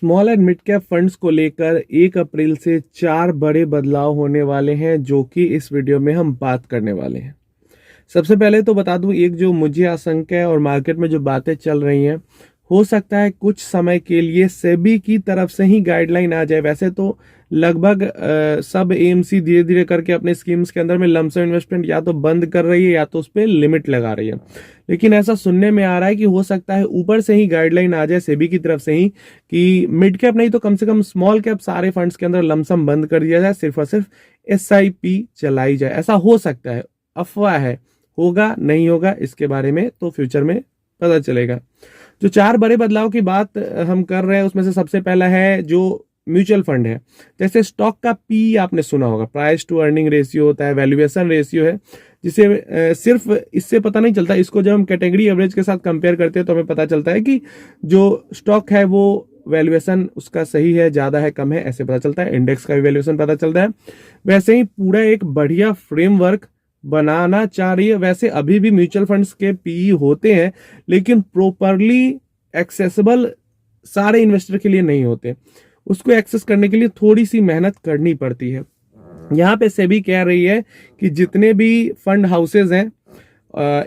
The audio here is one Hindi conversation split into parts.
Small and mid cap funds को लेकर 1 अप्रैल से 4 बड़े बदलाव होने वाले हैं, जो कि इस वीडियो में हम बात करने वाले हैं। सबसे पहले तो बता दूं, एक जो मुझे आशंका है और मार्केट में जो बातें चल रही हैं, हो सकता है कुछ समय के लिए सेबी की तरफ से ही गाइडलाइन आ जाए। वैसे तो लगभग सब एएमसी धीरे धीरे करके अपने स्कीम्स के अंदर में लमसम इन्वेस्टमेंट या तो बंद कर रही है या तो उस पर लिमिट लगा रही है। लेकिन ऐसा सुनने में आ रहा है कि हो सकता है ऊपर से ही गाइडलाइन आ जाए सेबी की तरफ से ही कि मिड कैप नहीं तो कम से कम स्मॉल कैप सारे फंड्स के अंदर लमसम बंद कर दिया जाए, सिर्फ और सिर्फ एसआईपी चलाई जाए। ऐसा हो सकता है, अफवाह है, होगा नहीं होगा इसके बारे में तो फ्यूचर में पता चलेगा। जो 4 बड़े बदलाव की बात हम कर रहे हैं उसमें से सबसे पहला है जो म्यूचुअल फंड है। जैसे स्टॉक का पी आपने सुना होगा, प्राइस टू अर्निंग रेशियो होता है, वैल्यूएशन रेशियो है, जिसे सिर्फ इससे पता नहीं चलता। इसको जब हम कैटेगरी एवरेज के साथ कंपेयर करते हैं तो हमें पता चलता है कि जो स्टॉक है वो वैल्यूएशन उसका सही है, ज्यादा है, कम है, ऐसे पता चलता है। इंडेक्स का भी वैल्यूएशन पता चलता है। वैसे ही पूरा एक बढ़िया फ्रेमवर्क बनाना चाह रही है। वैसे अभी भी म्यूचुअल फंड्स के पीई होते हैं, लेकिन प्रॉपरली एक्सेसिबल सारे इन्वेस्टर के लिए नहीं होते। उसको एक्सेस करने के लिए थोड़ी सी मेहनत करनी पड़ती है। यहाँ पे सेबी कह रही है कि जितने भी फंड हाउसेज हैं,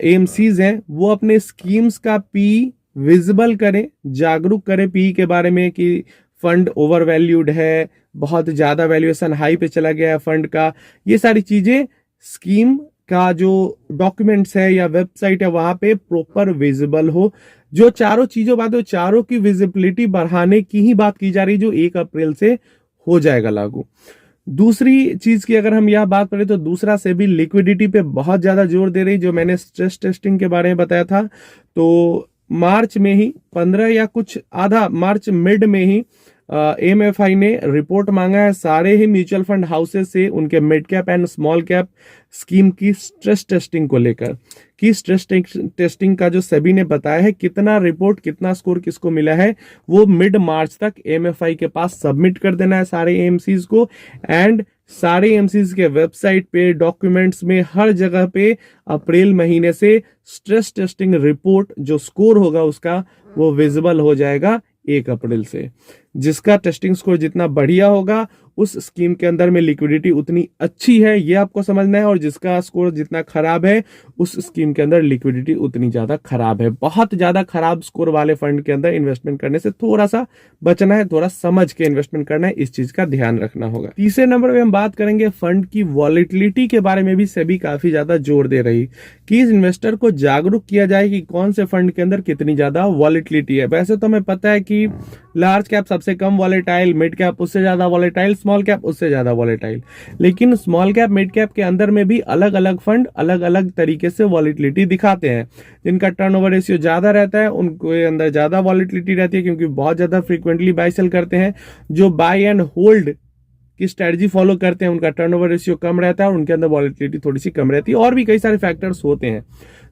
एएमसीज हैं, वो अपने स्कीम्स का पी विजिबल करें, जागरूक करें पी के बारे में कि फंड ओवर वैल्यूड है, बहुत ज्यादा वैल्यूएशन हाई पे चला गया है फंड का। ये सारी चीजें स्कीम का जो डॉक्यूमेंट्स है या वेबसाइट है वहां पे प्रॉपर विजिबल हो। जो चारों चीजों बात है, चारों की विजिबिलिटी बढ़ाने की ही बात की जा रही है, जो 1 अप्रैल से हो जाएगा लागू। दूसरी चीज की अगर हम यह बात करें तो दूसरा सेबी लिक्विडिटी पे बहुत ज्यादा जोर दे रही, जो मैंने स्ट्रेस टेस्टिंग के बारे में बताया था। तो मार्च में ही 15 या कुछ आधा मार्च मिड में ही एमएफआई ने रिपोर्ट मांगा है सारे ही म्यूचुअल फंड हाउसेस से उनके mid cap and small cap scheme की स्ट्रेस टेस्टिंग को लेकर। कि स्ट्रेस टेस्टिंग का जो सेबी ने बताया है, कितना रिपोर्ट, कितना स्कोर किसको मिला है, वो मिड मार्च तक एमएफआई के पास सबमिट कर देना है सारे एएमसीज को। एंड सारे एएमसीज के वेबसाइट पे, डॉक्यूमेंट्स में, हर जगह पे अप्रैल महीने से स्ट्रेस टेस्टिंग रिपोर्ट जो स्कोर होगा उसका वो विजिबल हो जाएगा 1 अप्रैल से। जिसका टेस्टिंग स्कोर जितना बढ़िया होगा उस स्कीम के अंदर में लिक्विडिटी उतनी अच्छी है, ये आपको समझना है। और जिसका स्कोर जितना खराब है उस स्कीम के अंदर लिक्विडिटी उतनी ज्यादा खराब है। बहुत ज्यादा खराब स्कोर वाले फंड के अंदर इन्वेस्टमेंट करने से थोड़ा सा बचना है, थोड़ा समझ के इन्वेस्टमेंट करना है, इस चीज का ध्यान रखना होगा। तीसरे नंबर पे हम बात करेंगे फंड की वॉलेटिलिटी के बारे में भी सेबी काफी ज्यादा जोर दे रही कि इस इन्वेस्टर को जागरूक किया जाए कि कौन से फंड के अंदर कितनी ज्यादा वॉलेटिलिटी है। वैसे तो हमें पता है कि लार्ज कैप सबसे कम वॉलेटाइल, मिड कैप उससे ज्यादा वॉलेटाइल, स्मॉल कैप उससे ज्यादा वॉलेटाइल। लेकिन स्मॉल कैप, मिड कैप के अंदर में भी अलग अलग फंड अलग अलग तरीके से वॉलेटिलिटी दिखाते हैं। जिनका टर्नओवर रेशियो ज्यादा रहता है उनके अंदर ज्यादा वॉलेटिलिटी रहती है, क्योंकि बहुत ज्यादा फ्रीक्वेंटली बाय सेल करते हैं। जो बाय एंड होल्ड की स्ट्रेटजी फॉलो करते हैं उनका टर्नओवर रेशियो कम रहता है और उनके अंदर वॉलेटिलिटी थोड़ी सी कम रहती है। और भी कई सारे फैक्टर्स होते हैं।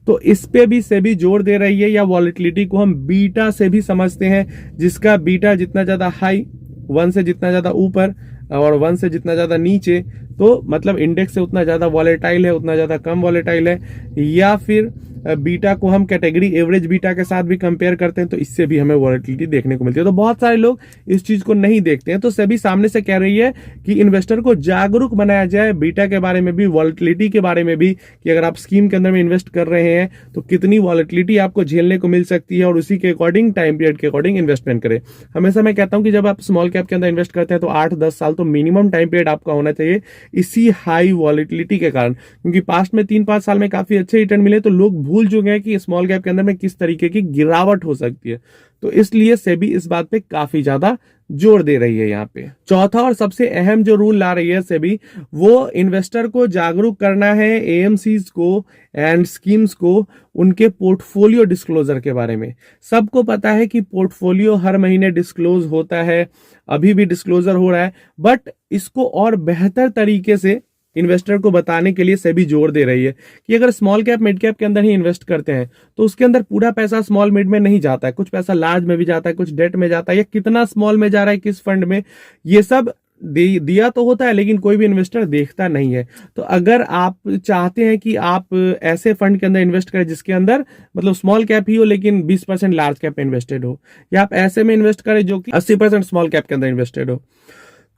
तो इस पे भी सेबी जोर दे रही है, या वॉलेटिलिटी को हम बीटा से भी समझते हैं, जिसका बीटा जितना ज्यादा हाई, 1 से जितना ज्यादा ऊपर और 1 से जितना ज्यादा नीचे, तो मतलब इंडेक्स से उतना ज्यादा वॉलेटाइल है, उतना ज्यादा कम वॉलेटाइल है। या फिर बीटा को हम कैटेगरी एवरेज बीटा के साथ भी कंपेयर करते हैं तो इससे भी हमें वॉलेटिलिटी देखने को मिलती है। तो बहुत सारे लोग इस चीज को नहीं देखते हैं। तो सेबी सामने से कह रही है कि इन्वेस्टर को जागरूक बनाया जाए बीटा के बारे में भी, वॉलेटिलिटी के बारे में भी, कि अगर आप स्कीम के अंदर में इन्वेस्ट कर रहे हैं तो कितनी वॉलेटिलिटी आपको झेलने को मिल सकती है और उसी के अकॉर्डिंग, टाइम पीरियड के अकॉर्डिंग इन्वेस्टमेंट करें। हमेशा मैं कहता हूं कि जब आप स्मॉल कैप के अंदर इन्वेस्ट करते हैं तो 8-10 साल तो मिनिमम टाइम पीरियड आपका होना चाहिए, इसी हाई वॉलेटिलिटी के कारण। क्योंकि पास्ट में 3-5 साल में काफी अच्छे रिटर्न मिले तो लोग भूल चुके हैं कि स्मॉल कैप के अंदर में किस तरीके की गिरावट हो सकती है। तो इसलिए सेबी इस बात पे काफी ज्यादा जोर दे रही है। यहाँ पे चौथा और सबसे अहम जो रूल ला रही है सेबी, वो इन्वेस्टर को जागरूक करना है एएमसीज को एंड स्कीम्स को उनके पोर्टफोलियो डिस्क्लोजर के बारे में। सबको पता है कि पोर्टफोलियो हर महीने डिस्क्लोज होता है, अभी भी डिस्क्लोजर हो रहा है, बट इसको और बेहतर तरीके से इन्वेस्टर को बताने के लिए सेबी जोर दे रही है कि अगर स्मॉल कैप, मिड कैप के अंदर ही इन्वेस्ट करते हैं तो उसके अंदर पूरा पैसा स्मॉल मिड में नहीं जाता है, कुछ पैसा लार्ज में भी जाता है, कुछ डेट में जाता है, या कितना स्मॉल में जा रहा है, किस फंड में, ये सब दिया तो होता है, लेकिन कोई भी इन्वेस्टर देखता नहीं है। तो अगर आप चाहते हैं कि आप ऐसे फंड के अंदर इन्वेस्ट करें जिसके अंदर मतलब स्मॉल कैप ही हो लेकिन 20% लार्ज कैप में इन्वेस्टेड हो, या आप ऐसे में इन्वेस्ट करें जो कि 80% स्मॉल कैप के अंदर इन्वेस्टेड हो,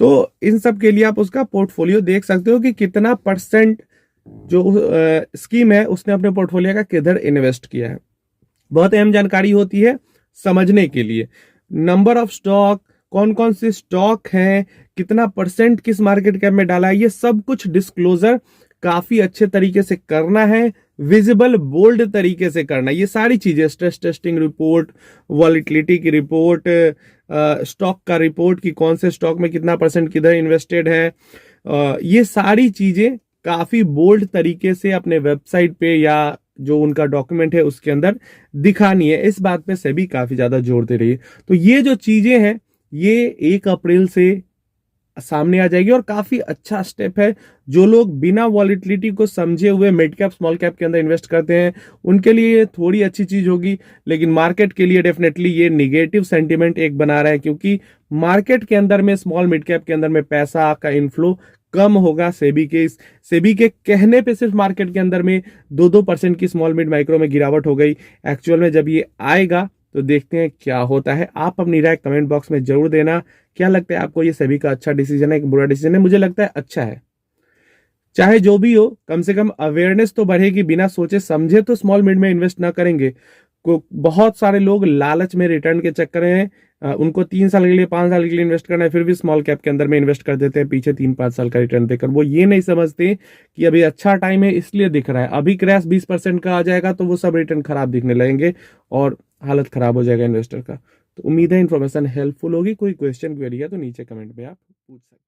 तो इन सब के लिए आप उसका पोर्टफोलियो देख सकते हो कि कितना परसेंट जो स्कीम है उसने अपने पोर्टफोलियो का किधर इन्वेस्ट किया है। बहुत अहम जानकारी होती है समझने के लिए। नंबर ऑफ स्टॉक, कौन कौन से स्टॉक हैं, कितना परसेंट किस मार्केट कैप में डाला है, ये सब कुछ डिस्क्लोजर काफी अच्छे तरीके से करना है, विजिबल बोल्ड तरीके से करना है। ये सारी चीजें, स्ट्रेस टेस्टिंग रिपोर्ट, वॉलिटिलिटी की रिपोर्ट, स्टॉक का रिपोर्ट कि कौन से स्टॉक में कितना परसेंट किधर इन्वेस्टेड है, ये सारी चीजें काफी बोल्ड तरीके से अपने वेबसाइट पे या जो उनका डॉक्यूमेंट है उसके अंदर दिखानी है। इस बात पे सेबी काफी ज्यादा जोर दे रही है। तो ये जो चीजें हैं ये 1 अप्रैल से सामने आ जाएगी और काफी अच्छा स्टेप है। जो लोग बिना वॉलिटिलिटी को समझे हुए मिड कैप स्मॉल कैप के अंदर इन्वेस्ट करते हैं उनके लिए ये थोड़ी अच्छी चीज होगी, लेकिन मार्केट के लिए डेफिनेटली ये निगेटिव सेंटीमेंट एक बना रहा है, क्योंकि मार्केट के अंदर में स्मॉल मिड कैप के अंदर में पैसा का इनफ्लो कम होगा। सेबी के कहने पे सिर्फ मार्केट के अंदर में 2% की स्मॉल मिड माइक्रो में गिरावट हो गई। एक्चुअल में जब ये आएगा तो देखते हैं क्या होता है। आप अपनी राय कमेंट बॉक्स में जरूर देना। क्या लगता है आपको, ये सेबी का अच्छा डिसीजन है कि बुरा डिसीजन है? मुझे लगता है अच्छा है। चाहे जो भी हो, कम से कम अवेयरनेस तो बढ़ेगी। बिना सोचे समझे तो स्मॉल मिड में इन्वेस्ट ना करेंगे। को बहुत सारे लोग लालच में रिटर्न के चक्कर में उनको 3 साल के लिए 5 साल के लिए इन्वेस्ट करना है, फिर भी स्मॉल कैप के अंदर में इन्वेस्ट कर देते हैं पीछे 3-5 साल का रिटर्न देकर। वो ये नहीं समझते कि अभी अच्छा टाइम है इसलिए दिख रहा है, अभी क्रैश 20% का आ जाएगा तो वो सब रिटर्न खराब दिखने लगेंगे और हालत खराब हो जाएगा इन्वेस्टर का। तो उम्मीद है इन्फॉर्मेशन हेल्पफुल होगी। कोई क्वेश्चन क्वेरी है तो नीचे कमेंट में आप पूछ सकते हैं।